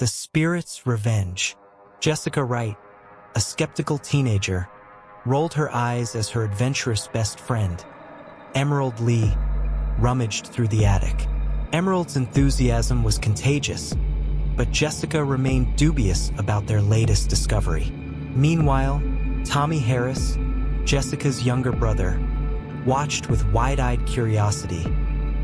The Spirit's Revenge. Jessica Wright, a skeptical teenager, rolled her eyes as her adventurous best friend, Emerald Lee, rummaged through the attic. Emerald's enthusiasm was contagious, but Jessica remained dubious about their latest discovery. Meanwhile, Tommy Harris, Jessica's younger brother, watched with wide-eyed curiosity,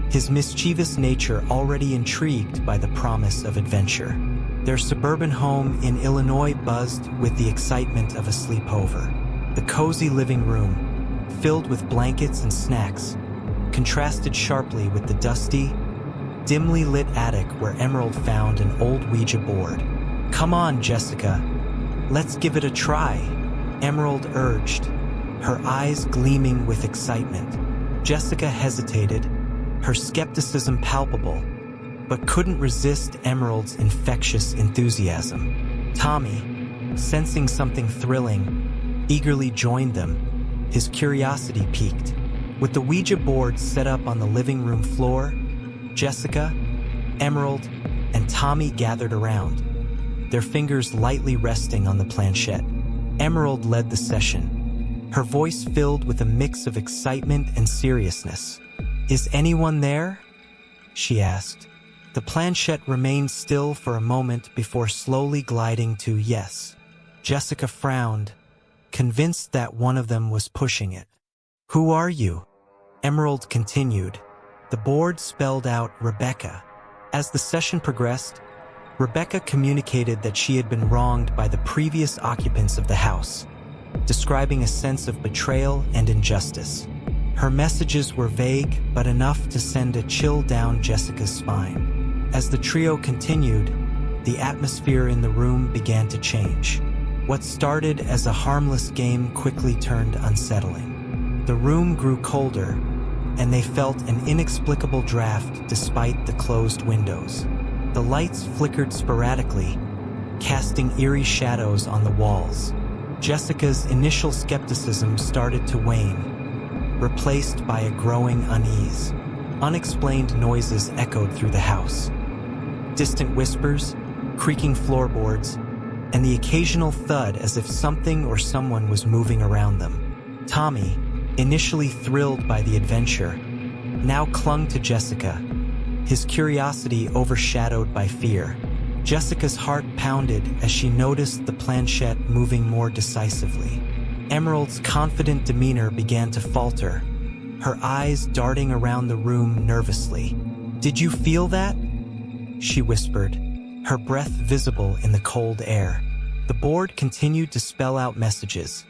his mischievous nature already intrigued by the promise of adventure. Their suburban home in Illinois buzzed with the excitement of a sleepover. The cozy living room, filled with blankets and snacks, contrasted sharply with the dusty, dimly lit attic where Emerald found an old Ouija board. "Come on, Jessica, let's give it a try," Emerald urged, her eyes gleaming with excitement. Jessica hesitated, her skepticism palpable, but couldn't resist Emerald's infectious enthusiasm. Tommy, sensing something thrilling, eagerly joined them, his curiosity piqued. With the Ouija board set up on the living room floor, Jessica, Emerald, and Tommy gathered around, their fingers lightly resting on the planchette. Emerald led the session, her voice filled with a mix of excitement and seriousness. "Is anyone there?" she asked. The planchette remained still for a moment before slowly gliding to yes. Jessica frowned, convinced that one of them was pushing it. "Who are you?" Emerald continued. The board spelled out Rebecca. As the session progressed, Rebecca communicated that she had been wronged by the previous occupants of the house, describing a sense of betrayal and injustice. Her messages were vague, but enough to send a chill down Jessica's spine. As the trio continued, the atmosphere in the room began to change. What started as a harmless game quickly turned unsettling. The room grew colder, and they felt an inexplicable draft despite the closed windows. The lights flickered sporadically, casting eerie shadows on the walls. Jessica's initial skepticism started to wane, replaced by a growing unease. Unexplained noises echoed through the house. Distant whispers, creaking floorboards, and the occasional thud as if something or someone was moving around them. Tommy, initially thrilled by the adventure, now clung to Jessica, his curiosity overshadowed by fear. Jessica's heart pounded as she noticed the planchette moving more decisively. Emerald's confident demeanor began to falter, her eyes darting around the room nervously. "Did you feel that?" she whispered, her breath visible in the cold air. The board continued to spell out messages,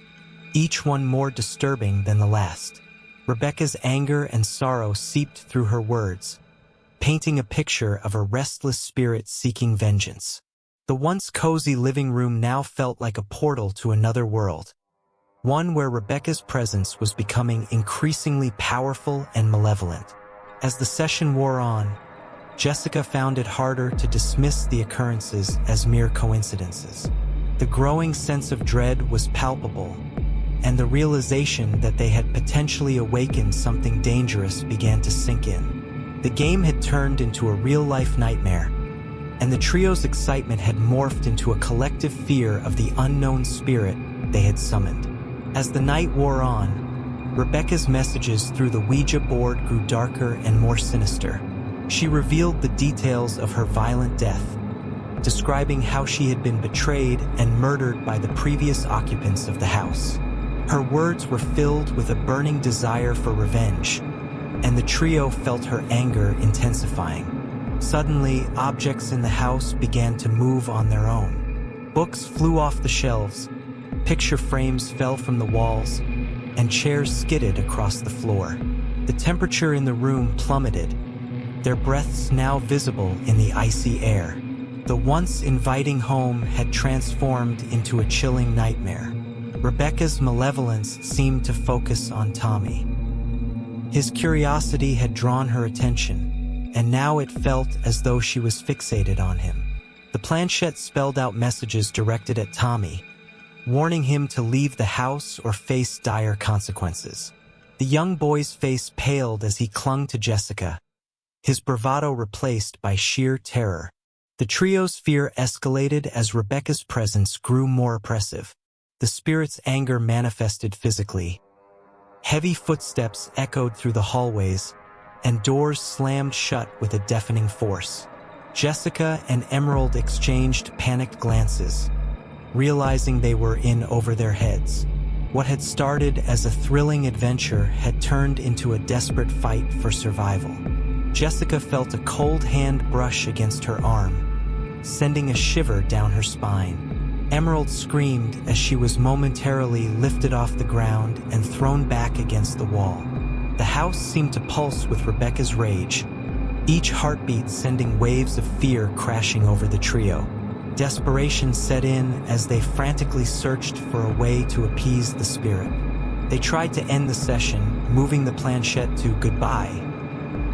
each one more disturbing than the last. Rebecca's anger and sorrow seeped through her words, painting a picture of a restless spirit seeking vengeance. The once cozy living room now felt like a portal to another world, one where Rebecca's presence was becoming increasingly powerful and malevolent. As the session wore on, Jessica found it harder to dismiss the occurrences as mere coincidences. The growing sense of dread was palpable, and the realization that they had potentially awakened something dangerous began to sink in. The game had turned into a real-life nightmare, and the trio's excitement had morphed into a collective fear of the unknown spirit they had summoned. As the night wore on, Rebecca's messages through the Ouija board grew darker and more sinister. She revealed the details of her violent death, describing how she had been betrayed and murdered by the previous occupants of the house. Her words were filled with a burning desire for revenge, and the trio felt her anger intensifying. Suddenly, objects in the house began to move on their own. Books flew off the shelves, picture frames fell from the walls, and chairs skidded across the floor. The temperature in the room plummeted, their breaths now visible in the icy air. The once inviting home had transformed into a chilling nightmare. Rebecca's malevolence seemed to focus on Tommy. His curiosity had drawn her attention, and now it felt as though she was fixated on him. The planchette spelled out messages directed at Tommy, warning him to leave the house or face dire consequences. The young boy's face paled as he clung to Jessica, his bravado replaced by sheer terror. The trio's fear escalated as Rebecca's presence grew more oppressive. The spirit's anger manifested physically. Heavy footsteps echoed through the hallways, and doors slammed shut with a deafening force. Jessica and Emerald exchanged panicked glances, realizing they were in over their heads. What had started as a thrilling adventure had turned into a desperate fight for survival. Jessica felt a cold hand brush against her arm, sending a shiver down her spine. Emerald screamed as she was momentarily lifted off the ground and thrown back against the wall. The house seemed to pulse with Rebecca's rage, each heartbeat sending waves of fear crashing over the trio. Desperation set in as they frantically searched for a way to appease the spirit. They tried to end the session, moving the planchette to goodbye,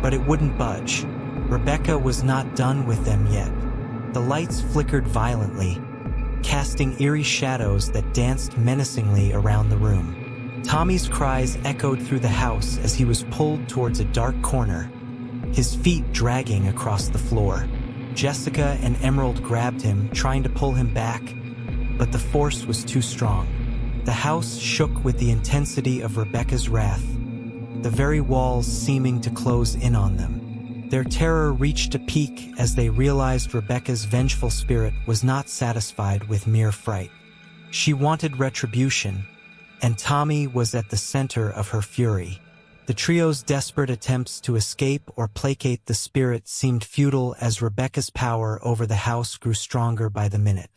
but it wouldn't budge. Rebecca was not done with them yet. The lights flickered violently, casting eerie shadows that danced menacingly around the room. Tommy's cries echoed through the house as he was pulled towards a dark corner, his feet dragging across the floor. Jessica and Emerald grabbed him, trying to pull him back, but the force was too strong. The house shook with the intensity of Rebecca's wrath, the very walls seeming to close in on them. Their terror reached a peak as they realized Rebecca's vengeful spirit was not satisfied with mere fright. She wanted retribution, and Tommy was at the center of her fury. The trio's desperate attempts to escape or placate the spirit seemed futile as Rebecca's power over the house grew stronger by the minute.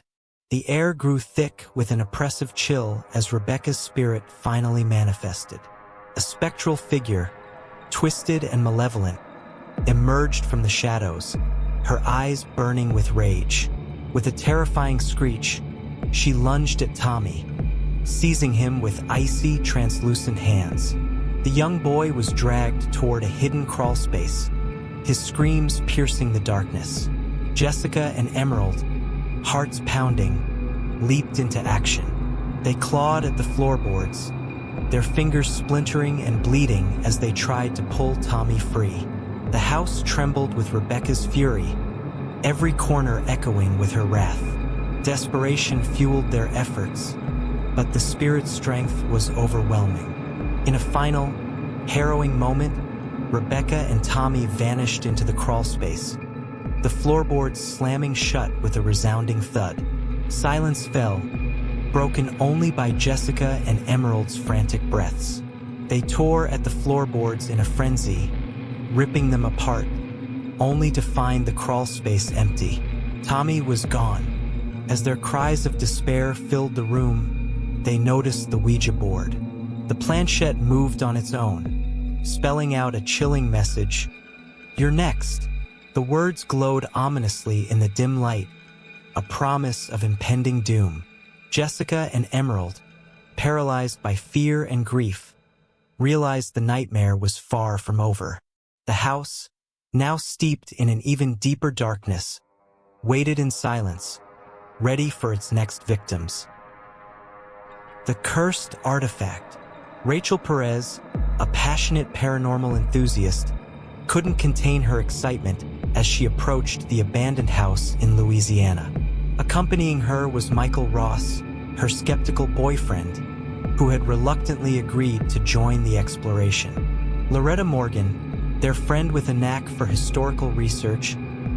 The air grew thick with an oppressive chill as Rebecca's spirit finally manifested. A spectral figure, twisted and malevolent, emerged from the shadows, her eyes burning with rage. With a terrifying screech, she lunged at Tommy, seizing him with icy, translucent hands. The young boy was dragged toward a hidden crawlspace, his screams piercing the darkness. Jessica and Emerald, hearts pounding, leaped into action. They clawed at the floorboards, their fingers splintering and bleeding as they tried to pull Tommy free. The house trembled with Rebecca's fury, every corner echoing with her wrath. Desperation fueled their efforts, but the spirit's strength was overwhelming. In a final, harrowing moment, Rebecca and Tommy vanished into the crawlspace, the floorboards slamming shut with a resounding thud. Silence fell, broken only by Jessica and Emerald's frantic breaths. They tore at the floorboards in a frenzy, ripping them apart, only to find the crawlspace empty. Tommy was gone. As their cries of despair filled the room, they noticed the Ouija board. The planchette moved on its own, spelling out a chilling message. "You're next." The words glowed ominously in the dim light, a promise of impending doom. Jessica and Emerald, paralyzed by fear and grief, realized the nightmare was far from over. The house, now steeped in an even deeper darkness, waited in silence, ready for its next victims. The cursed artifact. Rachel Perez, a passionate paranormal enthusiast, couldn't contain her excitement as she approached the abandoned house in Louisiana. Accompanying her was Michael Ross, her skeptical boyfriend, who had reluctantly agreed to join the exploration. Loretta Morgan, their friend with a knack for historical research,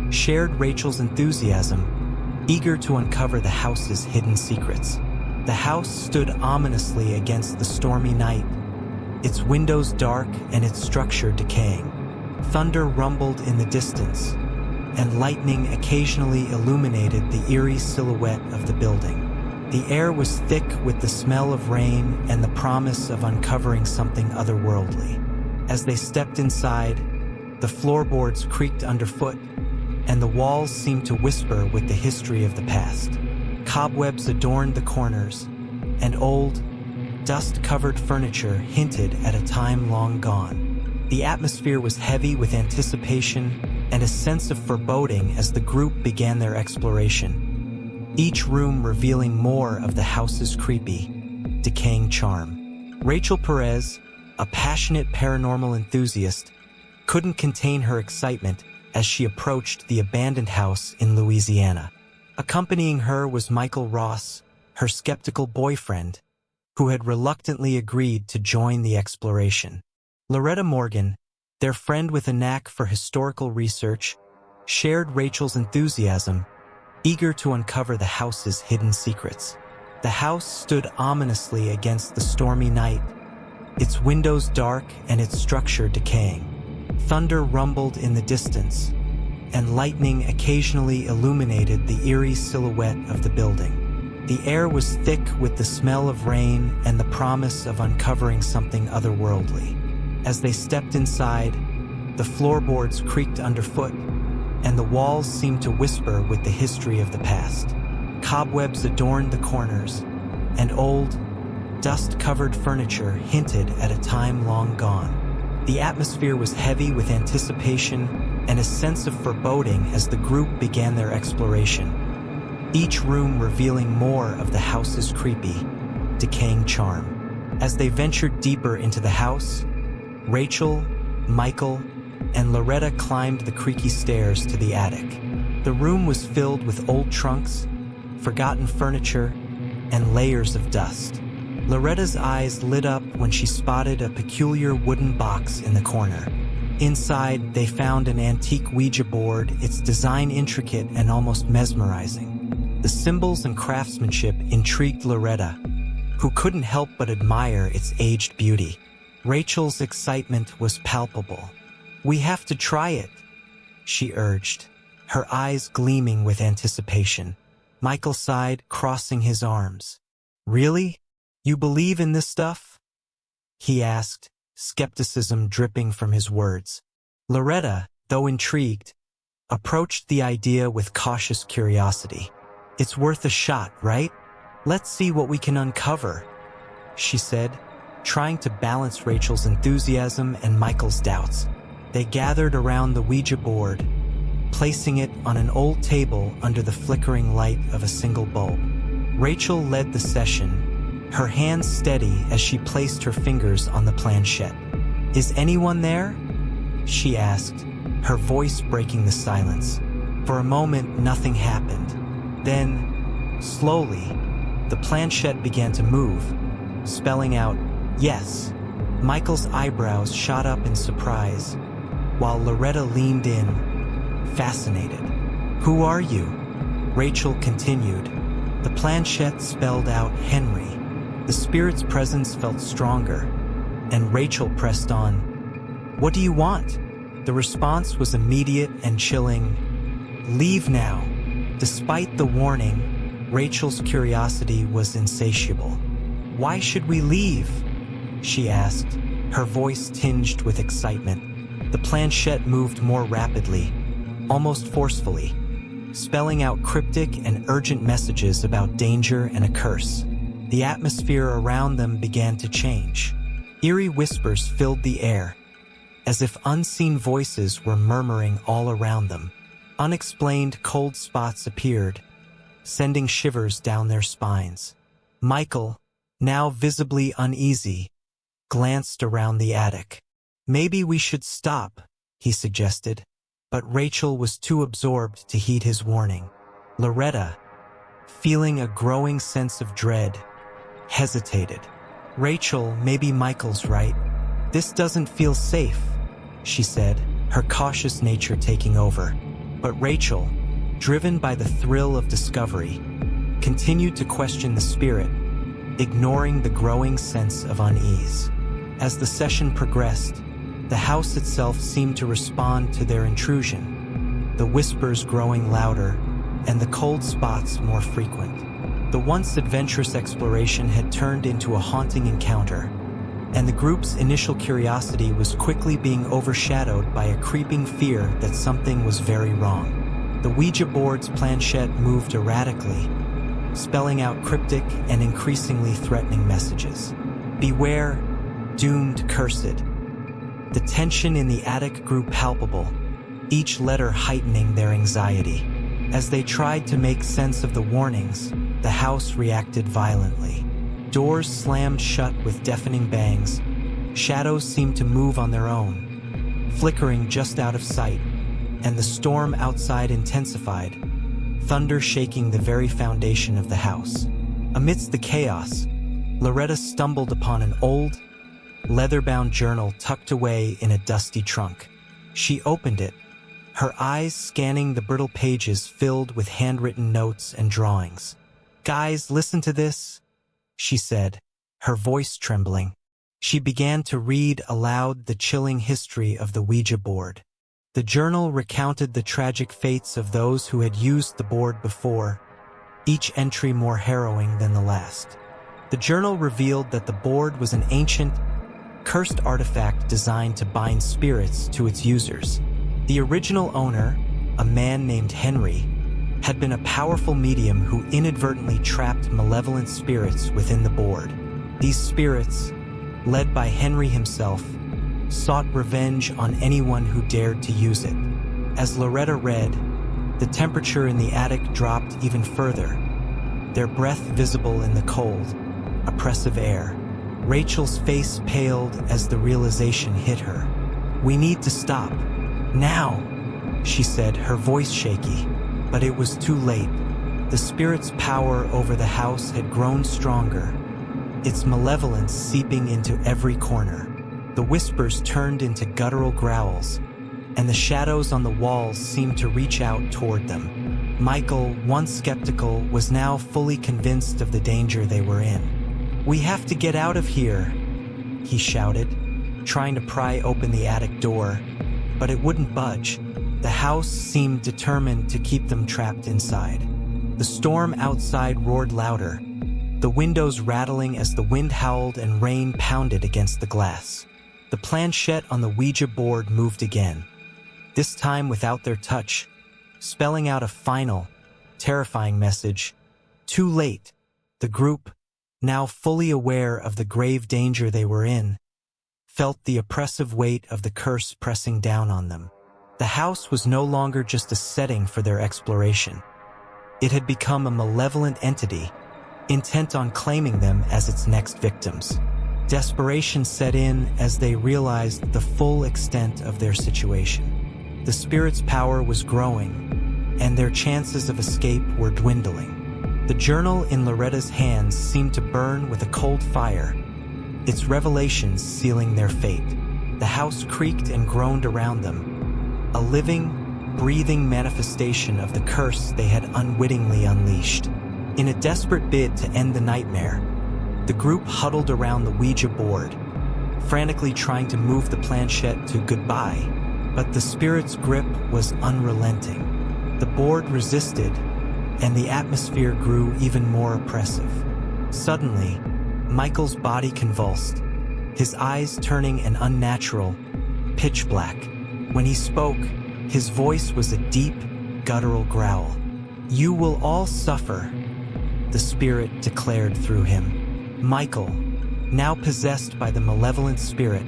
shared Rachel's enthusiasm, eager to uncover the house's hidden secrets. The house stood ominously against the stormy night, its windows dark and its structure decaying. Thunder rumbled in the distance, and lightning occasionally illuminated the eerie silhouette of the building. The air was thick with the smell of rain and the promise of uncovering something otherworldly. As they stepped inside, the floorboards creaked underfoot, and the walls seemed to whisper with the history of the past. Cobwebs adorned the corners, and old, dust-covered furniture hinted at a time long gone. The atmosphere was heavy with anticipation and a sense of foreboding as the group began their exploration, each room revealing more of the house's creepy, decaying charm. Rachel Perez, a passionate paranormal enthusiast, couldn't contain her excitement as she approached the abandoned house in Louisiana. Accompanying her was Michael Ross, her skeptical boyfriend, who had reluctantly agreed to join the exploration. Loretta Morgan, their friend with a knack for historical research, shared Rachel's enthusiasm, eager to uncover the house's hidden secrets. The house stood ominously against the stormy night, its windows dark and its structure decaying. Thunder rumbled in the distance, and lightning occasionally illuminated the eerie silhouette of the building. The air was thick with the smell of rain and the promise of uncovering something otherworldly. As they stepped inside, the floorboards creaked underfoot, and the walls seemed to whisper with the history of the past. Cobwebs adorned the corners, and old, dust-covered furniture hinted at a time long gone. The atmosphere was heavy with anticipation and a sense of foreboding as the group began their exploration, each room revealing more of the house's creepy, decaying charm. As they ventured deeper into the house, Rachel, Michael, and Loretta climbed the creaky stairs to the attic. The room was filled with old trunks, forgotten furniture, and layers of dust. Loretta's eyes lit up when she spotted a peculiar wooden box in the corner. Inside, they found an antique Ouija board, its design intricate and almost mesmerizing. The symbols and craftsmanship intrigued Loretta, who couldn't help but admire its aged beauty. Rachel's excitement was palpable. "We have to try it," she urged, her eyes gleaming with anticipation. Michael sighed, crossing his arms. "Really? You believe in this stuff?" he asked, skepticism dripping from his words. Loretta, though intrigued, approached the idea with cautious curiosity. "It's worth a shot, right? Let's see what we can uncover," she said, trying to balance Rachel's enthusiasm and Michael's doubts. They gathered around the Ouija board, placing it on an old table under the flickering light of a single bulb. Rachel led the session, her hands steady as she placed her fingers on the planchette. "Is anyone there?" she asked, her voice breaking the silence. For a moment, nothing happened. Then, slowly, the planchette began to move, spelling out, "Yes." Michael's eyebrows shot up in surprise, while Loretta leaned in, fascinated. "Who are you?" Rachel continued. The planchette spelled out Henry. The spirit's presence felt stronger, and Rachel pressed on. "What do you want?" The response was immediate and chilling. "Leave now." Despite the warning, Rachel's curiosity was insatiable. "Why should we leave?" she asked, her voice tinged with excitement. The planchette moved more rapidly, almost forcefully, spelling out cryptic and urgent messages about danger and a curse. The atmosphere around them began to change. Eerie whispers filled the air, as if unseen voices were murmuring all around them. Unexplained cold spots appeared, sending shivers down their spines. Michael, now visibly uneasy, glanced around the attic. "Maybe we should stop," he suggested, but Rachel was too absorbed to heed his warning. Loretta, feeling a growing sense of dread, hesitated. "Rachel, maybe Michael's right. This doesn't feel safe," she said, her cautious nature taking over. But Rachel, driven by the thrill of discovery, continued to question the spirit, ignoring the growing sense of unease. As the session progressed, the house itself seemed to respond to their intrusion, the whispers growing louder and the cold spots more frequent. The once adventurous exploration had turned into a haunting encounter, and the group's initial curiosity was quickly being overshadowed by a creeping fear that something was very wrong. The Ouija board's planchette moved erratically, spelling out cryptic and increasingly threatening messages. "Beware, doomed cursed." The tension in the attic grew palpable, each letter heightening their anxiety. As they tried to make sense of the warnings, the house reacted violently. Doors slammed shut with deafening bangs. Shadows seemed to move on their own, flickering just out of sight, and the storm outside intensified, thunder shaking the very foundation of the house. Amidst the chaos, Loretta stumbled upon an old, leather-bound journal tucked away in a dusty trunk. She opened it, her eyes scanning the brittle pages filled with handwritten notes and drawings. "Guys, listen to this," she said, her voice trembling. She began to read aloud the chilling history of the Ouija board. The journal recounted the tragic fates of those who had used the board before, each entry more harrowing than the last. The journal revealed that the board was an ancient, cursed artifact designed to bind spirits to its users. The original owner, a man named Henry, had been a powerful medium who inadvertently trapped malevolent spirits within the board. These spirits, led by Henry himself, sought revenge on anyone who dared to use it. As Loretta read, the temperature in the attic dropped even further, their breath visible in the cold, oppressive air. Rachel's face paled as the realization hit her. "We need to stop. Now," she said, her voice shaky. But it was too late. The spirit's power over the house had grown stronger, its malevolence seeping into every corner. The whispers turned into guttural growls, and the shadows on the walls seemed to reach out toward them. Michael, once skeptical, was now fully convinced of the danger they were in. "We have to get out of here," he shouted, trying to pry open the attic door, but it wouldn't budge. The house seemed determined to keep them trapped inside. The storm outside roared louder, the windows rattling as the wind howled and rain pounded against the glass. The planchette on the Ouija board moved again, this time without their touch, spelling out a final, terrifying message. Too late. The group, now fully aware of the grave danger they were in, felt the oppressive weight of the curse pressing down on them. The house was no longer just a setting for their exploration. It had become a malevolent entity, intent on claiming them as its next victims. Desperation set in as they realized the full extent of their situation. The spirit's power was growing, and their chances of escape were dwindling. The journal in Loretta's hands seemed to burn with a cold fire, its revelations sealing their fate. The house creaked and groaned around them, a living, breathing manifestation of the curse they had unwittingly unleashed. In a desperate bid to end the nightmare, the group huddled around the Ouija board, frantically trying to move the planchette to goodbye, but the spirit's grip was unrelenting. The board resisted, and the atmosphere grew even more oppressive. Suddenly, Michael's body convulsed, his eyes turning an unnatural, pitch black. When he spoke, his voice was a deep, guttural growl. "You will all suffer," the spirit declared through him. Michael, now possessed by the malevolent spirit,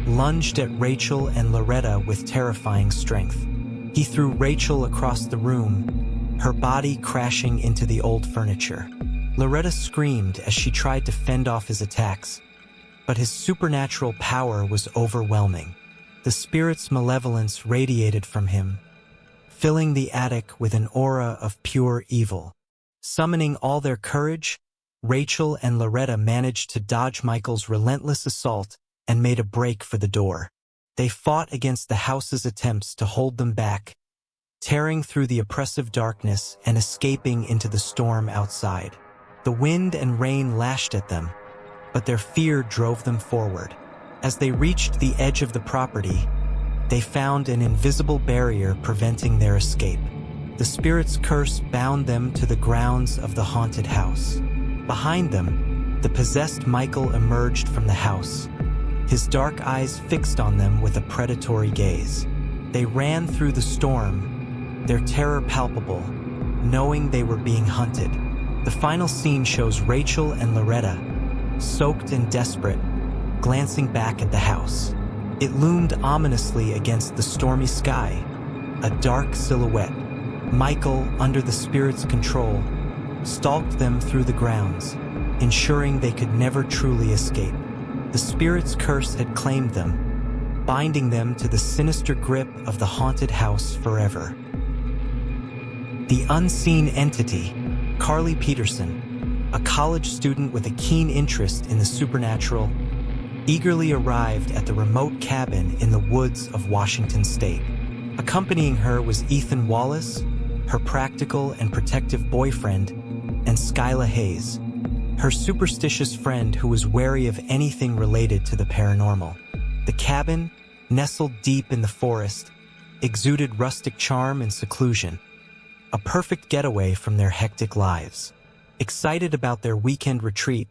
lunged at Rachel and Loretta with terrifying strength. He threw Rachel across the room, her body crashing into the old furniture. Loretta screamed as she tried to fend off his attacks, but his supernatural power was overwhelming. The spirit's malevolence radiated from him, filling the attic with an aura of pure evil. Summoning all their courage, Rachel and Loretta managed to dodge Michael's relentless assault and made a break for the door. They fought against the house's attempts to hold them back, tearing through the oppressive darkness and escaping into the storm outside. The wind and rain lashed at them, but their fear drove them forward. As they reached the edge of the property, they found an invisible barrier preventing their escape. The spirit's curse bound them to the grounds of the haunted house. Behind them, the possessed Michael emerged from the house, his dark eyes fixed on them with a predatory gaze. They ran through the storm, their terror palpable, knowing they were being hunted. The final scene shows Rachel and Loretta, soaked and desperate, glancing back at the house. It loomed ominously against the stormy sky, a dark silhouette. Michael, under the spirit's control, stalked them through the grounds, ensuring they could never truly escape. The spirit's curse had claimed them, binding them to the sinister grip of the haunted house forever. The unseen entity, Carly Peterson, a college student with a keen interest in the supernatural, eagerly arrived at the remote cabin in the woods of Washington State. Accompanying her was Ethan Wallace, her practical and protective boyfriend, and Skyla Hayes, her superstitious friend who was wary of anything related to the paranormal. The cabin, nestled deep in the forest, exuded rustic charm and seclusion, a perfect getaway from their hectic lives. Excited about their weekend retreat,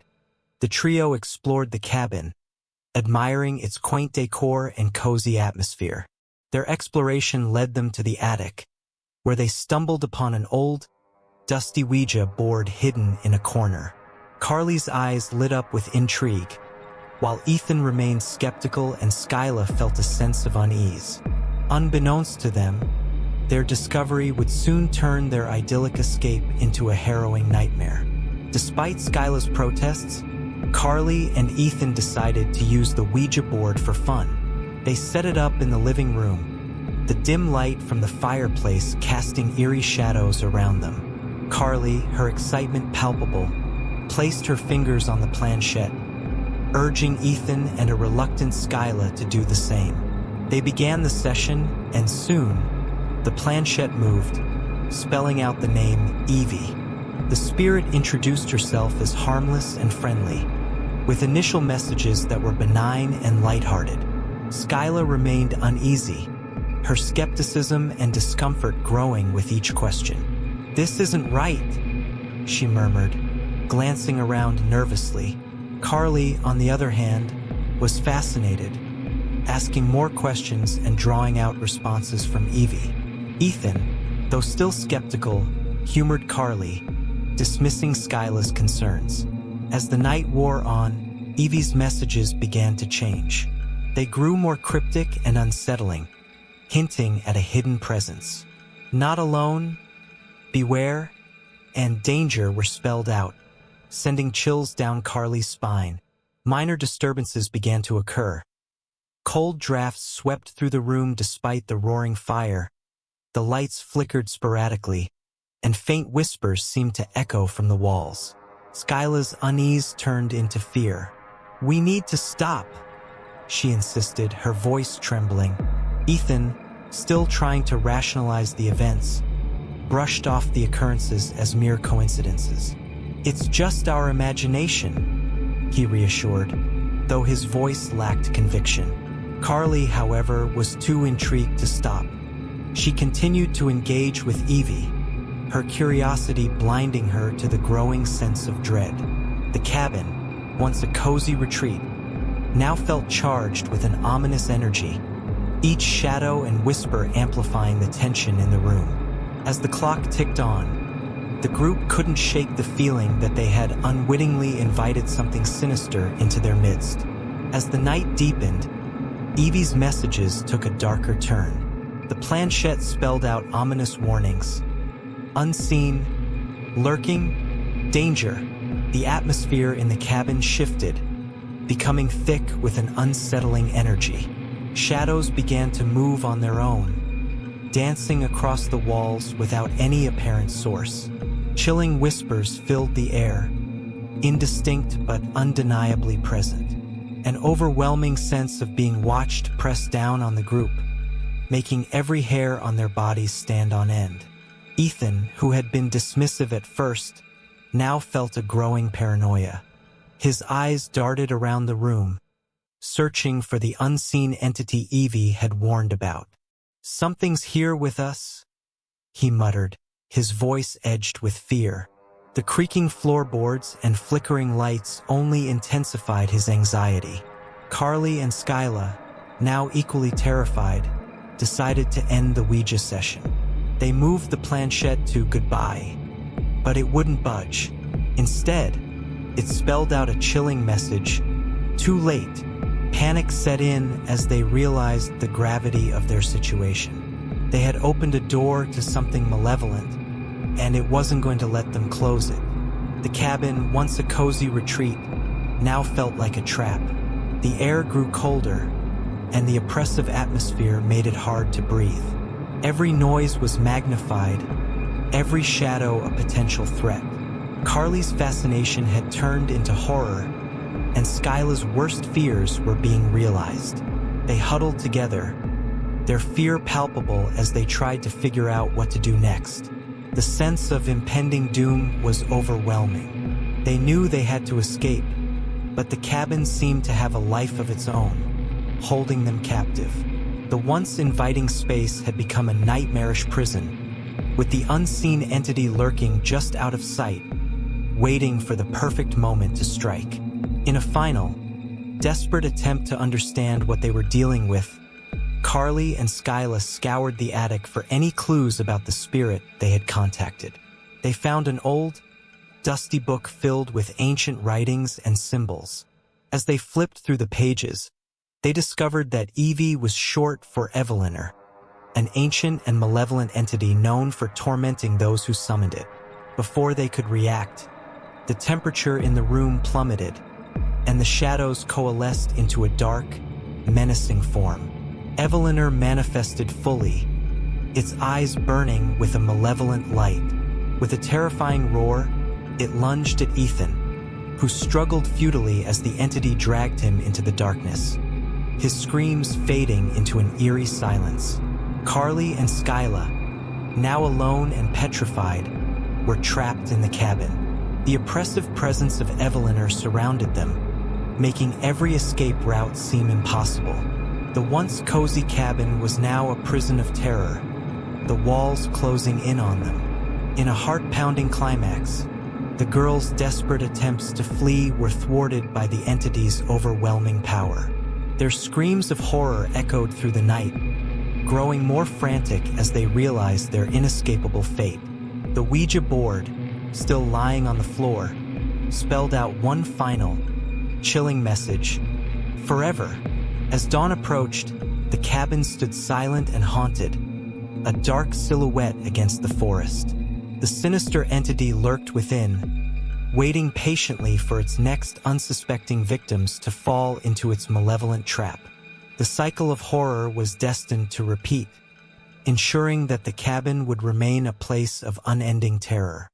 the trio explored the cabin, admiring its quaint decor and cozy atmosphere. Their exploration led them to the attic, where they stumbled upon an old, dusty Ouija board hidden in a corner. Carly's eyes lit up with intrigue, while Ethan remained skeptical and Skyla felt a sense of unease. Unbeknownst to them, their discovery would soon turn their idyllic escape into a harrowing nightmare. Despite Skyla's protests, Carly and Ethan decided to use the Ouija board for fun. They set it up in the living room, the dim light from the fireplace casting eerie shadows around them. Carly, her excitement palpable, placed her fingers on the planchette, urging Ethan and a reluctant Skyla to do the same. They began the session, and soon, the planchette moved, spelling out the name Evie. The spirit introduced herself as harmless and friendly, with initial messages that were benign and lighthearted. Skyla remained uneasy, her skepticism and discomfort growing with each question. "This isn't right," she murmured, glancing around nervously. Carly, on the other hand, was fascinated, asking more questions and drawing out responses from Evie. Ethan, though still skeptical, humored Carly, dismissing Skyla's concerns. As the night wore on, Evie's messages began to change. They grew more cryptic and unsettling, hinting at a hidden presence. "Not alone," "beware," and "danger" were spelled out, sending chills down Carly's spine. Minor disturbances began to occur. Cold drafts swept through the room despite the roaring fire. The lights flickered sporadically, and faint whispers seemed to echo from the walls. Skyla's unease turned into fear. "We need to stop," she insisted, her voice trembling. Ethan, still trying to rationalize the events, brushed off the occurrences as mere coincidences. "It's just our imagination," he reassured, though his voice lacked conviction. Carly, however, was too intrigued to stop. She continued to engage with Evie, her curiosity blinding her to the growing sense of dread. The cabin, once a cozy retreat, now felt charged with an ominous energy, each shadow and whisper amplifying the tension in the room. As the clock ticked on, the group couldn't shake the feeling that they had unwittingly invited something sinister into their midst. As the night deepened, Evie's messages took a darker turn. The planchette spelled out ominous warnings. Unseen, lurking, danger. The atmosphere in the cabin shifted, becoming thick with an unsettling energy. Shadows began to move on their own, dancing across the walls without any apparent source. Chilling whispers filled the air, indistinct but undeniably present. An overwhelming sense of being watched pressed down on the group, making every hair on their bodies stand on end. Ethan, who had been dismissive at first, now felt a growing paranoia. His eyes darted around the room, searching for the unseen entity Evie had warned about. "Something's here with us," he muttered, his voice edged with fear. The creaking floorboards and flickering lights only intensified his anxiety. Carly and Skyla, now equally terrified, decided to end the Ouija session. They moved the planchette to goodbye, but it wouldn't budge. Instead, it spelled out a chilling message. Too late. Panic set in as they realized the gravity of their situation. They had opened a door to something malevolent, and it wasn't going to let them close it. The cabin, once a cozy retreat, now felt like a trap. The air grew colder, and the oppressive atmosphere made it hard to breathe. Every noise was magnified, every shadow a potential threat. Carly's fascination had turned into horror, and Skyla's worst fears were being realized. They huddled together, their fear palpable as they tried to figure out what to do next. The sense of impending doom was overwhelming. They knew they had to escape, but the cabin seemed to have a life of its own, holding them captive. The once inviting space had become a nightmarish prison, with the unseen entity lurking just out of sight, waiting for the perfect moment to strike. In a final, desperate attempt to understand what they were dealing with, Carly and Skyla scoured the attic for any clues about the spirit they had contacted. They found an old, dusty book filled with ancient writings and symbols. As they flipped through the pages, they discovered that Evie was short for Evelynor, an ancient and malevolent entity known for tormenting those who summoned it. Before they could react, the temperature in the room plummeted, and the shadows coalesced into a dark, menacing form. Evelynor manifested fully, its eyes burning with a malevolent light. With a terrifying roar, it lunged at Ethan, who struggled futilely as the entity dragged him into the darkness, his screams fading into an eerie silence. Carly and Skyla, now alone and petrified, were trapped in the cabin. The oppressive presence of Evelynor surrounded them, making every escape route seem impossible. The once cozy cabin was now a prison of terror, the walls closing in on them. In a heart-pounding climax, the girls' desperate attempts to flee were thwarted by the entity's overwhelming power. Their screams of horror echoed through the night, growing more frantic as they realized their inescapable fate. The Ouija board, still lying on the floor, spelled out one final, chilling message: forever. As dawn approached, the cabin stood silent and haunted, a dark silhouette against the forest. The sinister entity lurked within, waiting patiently for its next unsuspecting victims to fall into its malevolent trap. The cycle of horror was destined to repeat, ensuring that the cabin would remain a place of unending terror.